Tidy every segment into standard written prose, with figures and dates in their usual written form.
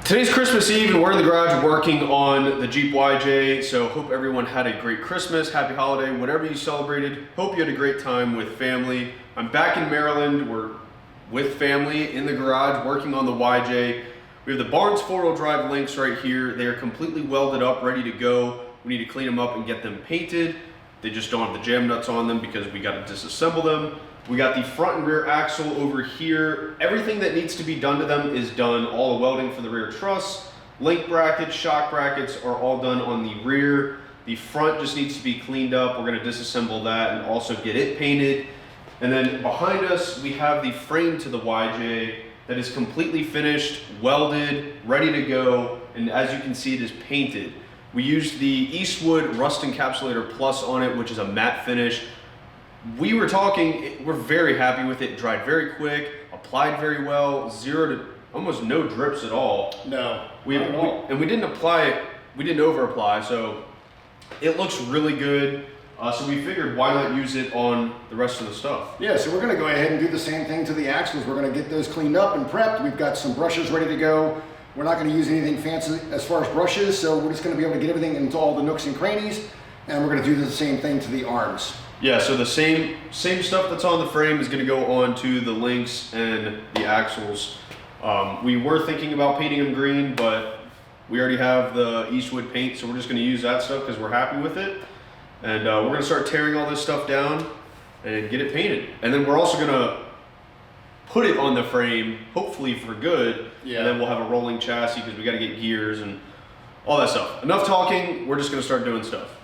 Today's Christmas Eve and we're in the garage working on the Jeep YJ, so hope everyone had a great Christmas, happy holiday, whatever you celebrated. Hope you had a great time with family. I'm back in Maryland. We're with family in the garage working on the YJ. We have the Barnes 4-wheel drive links right here. They are completely welded up, ready to go. We need to clean them up and get them painted. They just don't have the jam nuts on them because we got to disassemble them. We got the front and rear axle over here. Everything that needs to be done to them is done. All the welding for the rear truss, link brackets, shock brackets are all done on the rear. The front just needs to be cleaned up. We're gonna disassemble that and also get it painted. And then behind us, we have the frame to the YJ that is completely finished, welded, ready to go. And as you can see, it is painted. We used the Eastwood Rust Encapsulator Plus on it, which is a matte finish. We were talking, we're very happy with it. Dried very quick, applied very well, 0 to almost no drips at all. No, and we didn't apply it, we didn't over apply, so it looks really good. So we figured why not use it on the rest of the stuff. Yeah, so we're gonna go ahead and do the same thing to the axles. We're gonna get those cleaned up and prepped. We've got some brushes ready to go. We're not gonna use anything fancy as far as brushes, so we're just gonna be able to get everything into all the nooks and crannies, and we're gonna do the same thing to the arms. Yeah, so the same stuff that's on the frame is going to go on to the links and the axles. We were thinking about painting them green, but we already have the Eastwood paint, so we're just going to use that stuff because we're happy with it. And we're going to start tearing all this stuff down and get it painted. And then we're also going to put it on the frame, hopefully for good. Yeah. And then we'll have a rolling chassis because we got to get gears and all that stuff. Enough talking, we're just going to start doing stuff.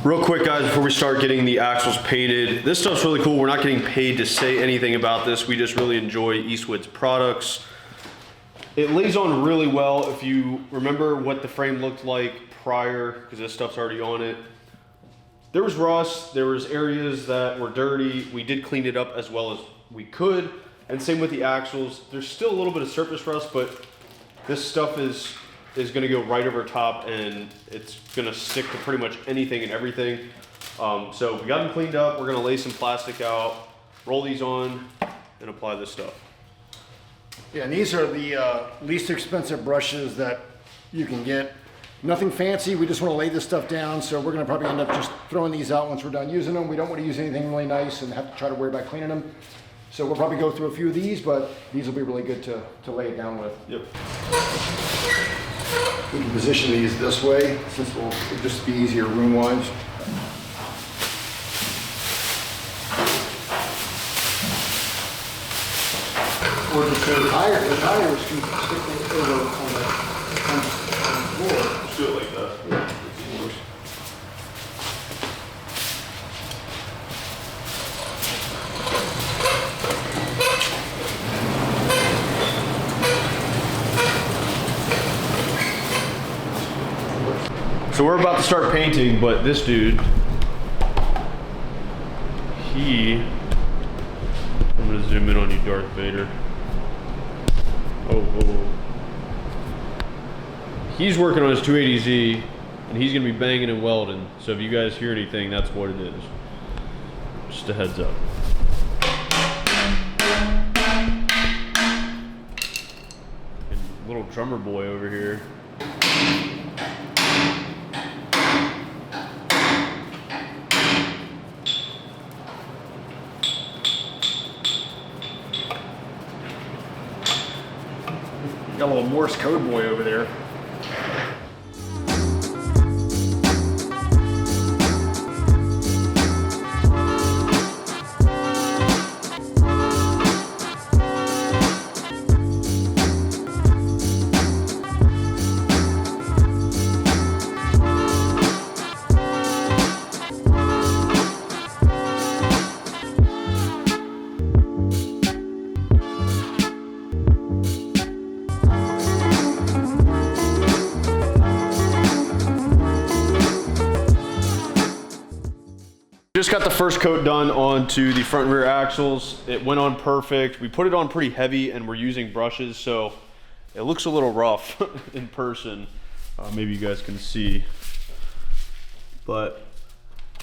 Real quick guys, before we start getting the axles painted, this stuff's really cool. We're not getting paid to say anything about this. We just really enjoy Eastwood's products. It lays on really well. If you remember what the frame looked like prior, because this stuff's already on it, there was rust, there was areas that were dirty. We did clean it up as well as we could. And same with the axles. There's still a little bit of surface rust, but this stuff is gonna go right over top and it's gonna stick to pretty much anything and everything. So we got them cleaned up. We're gonna lay some plastic out, roll these on, and apply this stuff. Yeah, and these are the least expensive brushes that you can get. Nothing fancy, we just wanna lay this stuff down, so we're gonna probably end up just throwing these out once we're done using them. We don't wanna use anything really nice and have to try to worry about cleaning them. So we'll probably go through a few of these, but these will be really good to lay it down with. Yep. We can position these this way, since it'll just be easier room-wise. Or the tires can stick over on the floor. Let's do it like that. Yeah. we're about to start painting, but this dude, I'm gonna zoom in on you, Darth Vader. Oh. He's working on his 280Z, and he's gonna be banging and welding. So if you guys hear anything, that's what it is. Just a heads up. And little drummer boy over here. Got a little Morse code boy over there. Just got the first coat done onto the front and rear axles. It went on perfect. We put it on pretty heavy and we're using brushes, so it looks a little rough in person. Maybe you guys can see. But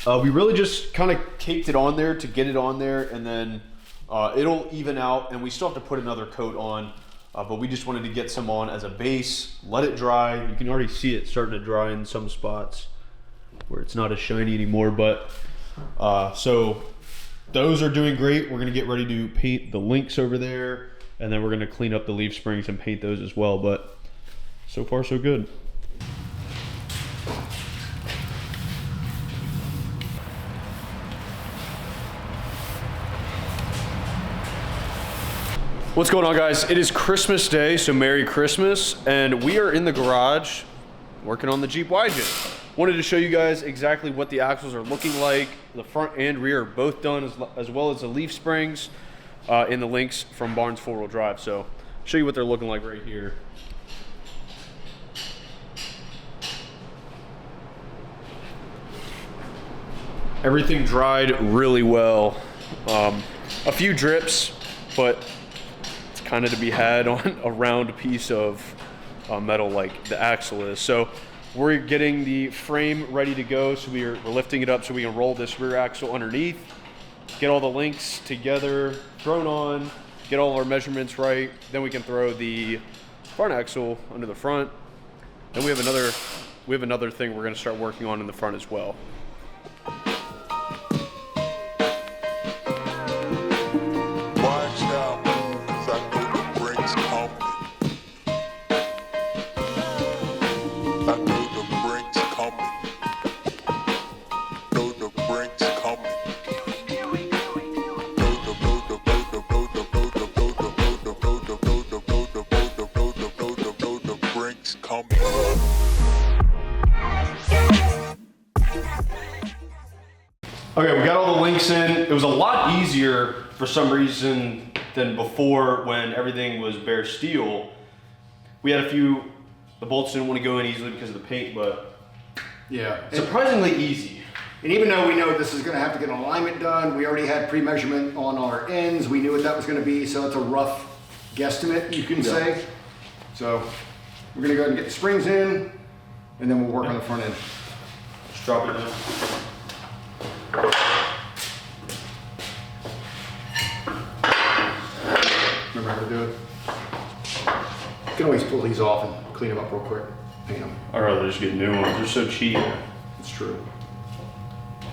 we really just kind of caked it on there to get it on there, and then it'll even out, and we still have to put another coat on, but we just wanted to get some on as a base, let it dry. You can already see it starting to dry in some spots where it's not as shiny anymore, but so those are doing great. We're gonna get ready to paint the links over there, and then we're gonna clean up the leaf springs and paint those as well, but so far so good. What's going on, guys? It is Christmas Day, so Merry Christmas, and we are in the garage working on the Jeep YJ. Wanted to show you guys exactly what the axles are looking like. The front and rear are both done, as well as the leaf springs in the links from Barnes 4-wheel drive. So show you what they're looking like right here. Everything dried really well. A few drips, but it's kind of to be had on a round piece of metal like the axle is. So we're getting the frame ready to go, so we're lifting it up so we can roll this rear axle underneath, get all the links together, thrown on, get all our measurements right, then we can throw the front axle under the front. Then we have another thing we're going to start working on in the front as well. Okay, we got all the links in. It was a lot easier for some reason than before when everything was bare steel. We had the bolts didn't want to go in easily because of the paint, but yeah, surprisingly easy. And even though we know this is going to have to get an alignment done, we already had pre-measurement on our ends. We knew what that was going to be, so it's a rough guesstimate, you can say. So we're going to go ahead and get the springs in, and then we'll work on the front end. Just drop it in. Remember how to do it? You can always pull these off and clean them up real quick. Paint them. I'd rather just get new ones. They're so cheap. It's true.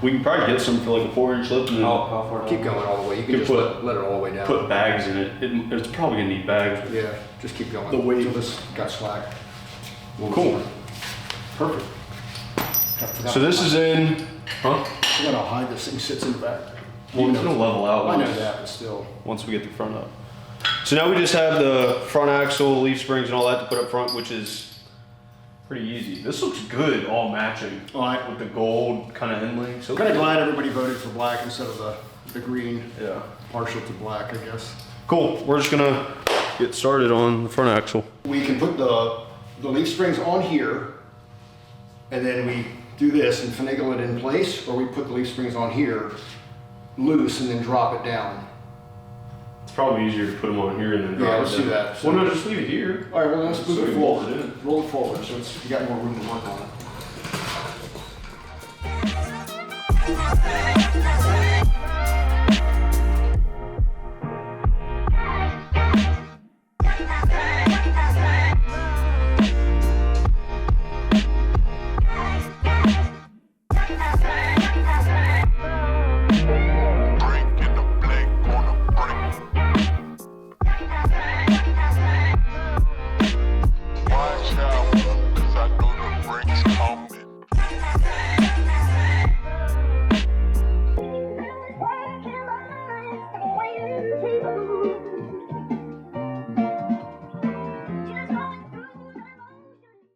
We can probably get some for like a 4-inch lip and then How far? Keep going all the way. You can just let it all the way down. Put bags in it. It's probably gonna need bags. Yeah, just keep going. The weight. Until this got slack. Cool. Perfect. So this is in, huh? I'm gonna hide this thing sits in the back. Well, it's gonna level out. I know that, but still. Once we get the front up. So now we just have the front axle, leaf springs, and all that to put up front, which is pretty easy. This looks good, all matching. All right. With the gold kind of end links. I'm kind of glad everybody voted for black instead of the green. Yeah. Partial to black, I guess. Cool. We're just gonna get started on the front axle. We can put the leaf springs on here, and then we do this and finagle it in place, or we put the leaf springs on here loose and then drop it down. It's probably easier to put them on here and then drop let's it do down. that. Well, no, just leave it here. All right, well, let's move So it you forward. roll it in. Roll it forward so you got more room to work on it.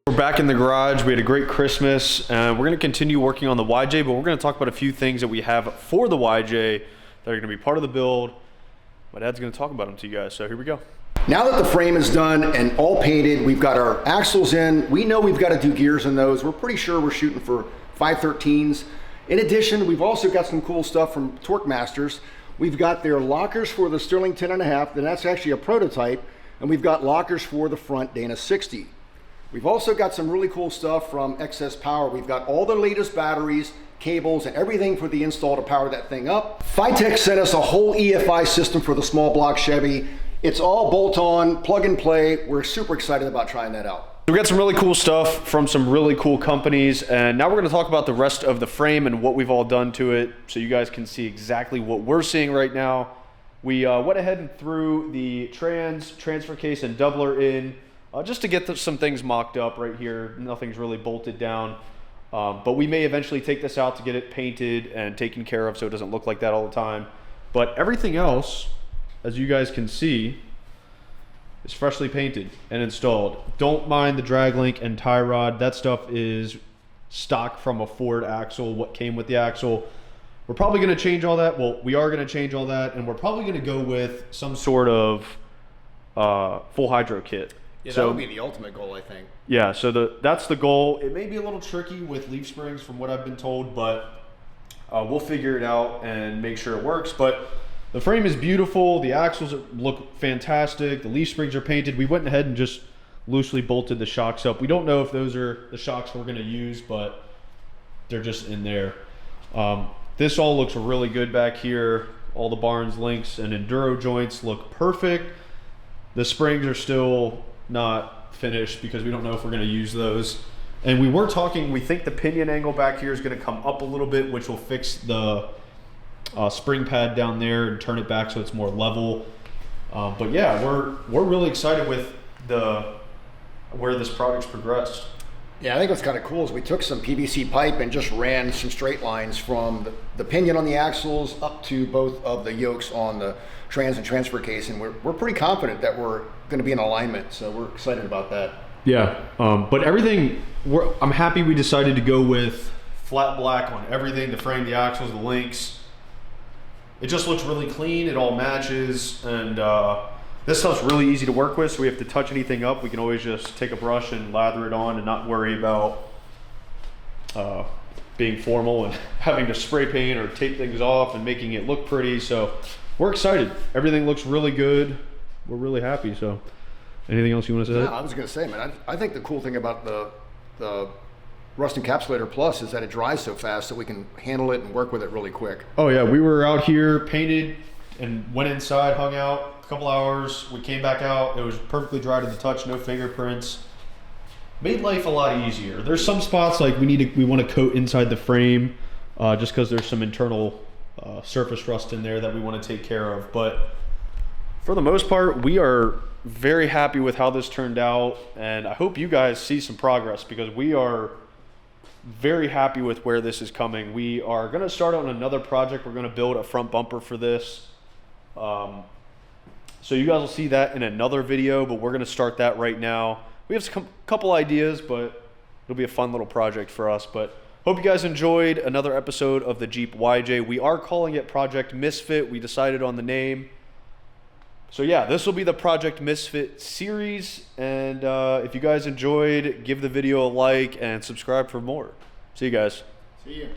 We're back in the garage. We had a great Christmas. We're going to continue working on the YJ, but we're going to talk about a few things that we have for the YJ that are going to be part of the build. My dad's going to talk about them to you guys, so here we go. Now that the frame is done and all painted, we've got our axles in. We know we've got to do gears in those. We're pretty sure we're shooting for 513s. In addition, we've also got some cool stuff from Torque Masters. We've got their lockers for the Sterling 10.5, and that's actually a prototype. And we've got lockers for the front Dana 60. We've also got some really cool stuff from Excess Power. We've got all the latest batteries, cables, and everything for the install to power that thing up. Phytech sent us a whole EFI system for the small block Chevy. It's all bolt-on, plug and play. We're super excited about trying that out. We got some really cool stuff from some really cool companies, and now we're going to talk about the rest of the frame and what we've all done to it so you guys can see exactly what we're seeing right now. We went ahead and threw the transfer case and doubler in just to get some things mocked up right here. Nothing's really bolted down, but we may eventually take this out to get it painted and taken care of so it doesn't look like that all the time. But everything else, as you guys can see, is freshly painted and installed. Don't mind the drag link and tie rod. That stuff is stock from a Ford axle, what came with the axle. We're probably going to change all that. Well, we are going to change all that, and we're probably going to go with some sort of full hydro kit. Yeah, so that would be the ultimate goal, I think. Yeah, so that's the goal. It may be a little tricky with leaf springs from what I've been told, but we'll figure it out and make sure it works. But the frame is beautiful. The axles look fantastic. The leaf springs are painted. We went ahead and just loosely bolted the shocks up. We don't know if those are the shocks we're going to use, but they're just in there. This all looks really good back here. All the Barnes links and enduro joints look perfect. The springs are still not finished because we don't know if we're going to use those. And we were talking, we think the pinion angle back here is going to come up a little bit, which will fix the spring pad down there and turn it back so it's more level. But yeah, we're really excited with where this project's progressed. Yeah, I think what's kind of cool is we took some PVC pipe and just ran some straight lines from the pinion on the axles up to both of the yokes on the trans and transfer case, and we're pretty confident that we're going to be in alignment, so we're excited about that. Yeah, but everything, I'm happy we decided to go with flat black on everything, the frame, the axles, the links. It just looks really clean, it all matches, and this stuff's really easy to work with, so we have to touch anything up, we can always just take a brush and lather it on and not worry about being formal and having to spray paint or tape things off and making it look pretty. So we're excited. Everything looks really good. We're really happy. So anything else you want to say? Yeah, I was going to say, man, I think the cool thing about the Rust Encapsulator Plus is that it dries so fast that we can handle it and work with it really quick. Oh yeah, we were out here, painted, and went inside, hung out a couple hours. We came back out. It was perfectly dry to the touch, no fingerprints. Made life a lot easier. There's some spots like we want to coat inside the frame just because there's some internal surface rust in there that we want to take care of. But for the most part, we are very happy with how this turned out, and I hope you guys see some progress because we are very happy with where this is coming. We are going to start on another project. We're going to build a front bumper for this. So you guys will see that in another video, but we're going to start that right now. We have a couple ideas, but it'll be a fun little project for us. But hope you guys enjoyed another episode of the Jeep YJ. We are calling it Project Misfit. We decided on the name. So yeah, this will be the Project Misfit series, and if you guys enjoyed, give the video a like and subscribe for more. See you guys. See you.